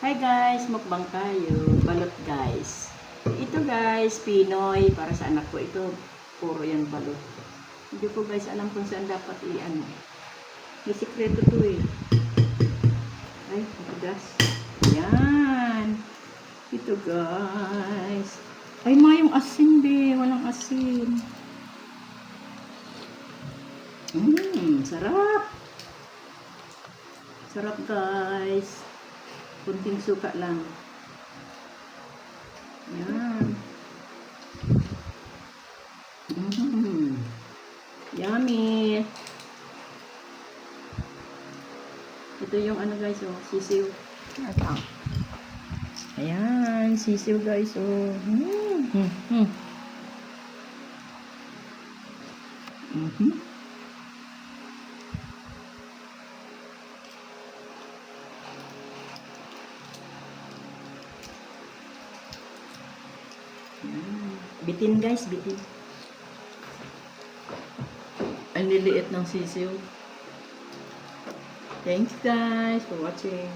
Hi guys, mukbang tayo. Balot guys. Ito guys, Pinoy. Para sa anak ko ito. Puro yan balot. Hindi ko guys alam kung saan dapat i-ano. May sikreto to eh. Ay, matigas. Yan. Ito guys. Ay, mayong asin be. Walang asin. Sarap. Sarap guys. Kunting suka lang. Yan. Yummy. Ito yung ano guys, oh, sisiw. Ito. Ayan, sisiw guys, oh. Bitin guys, bitin. Ang liliit ng sisiw. Thanks guys for watching.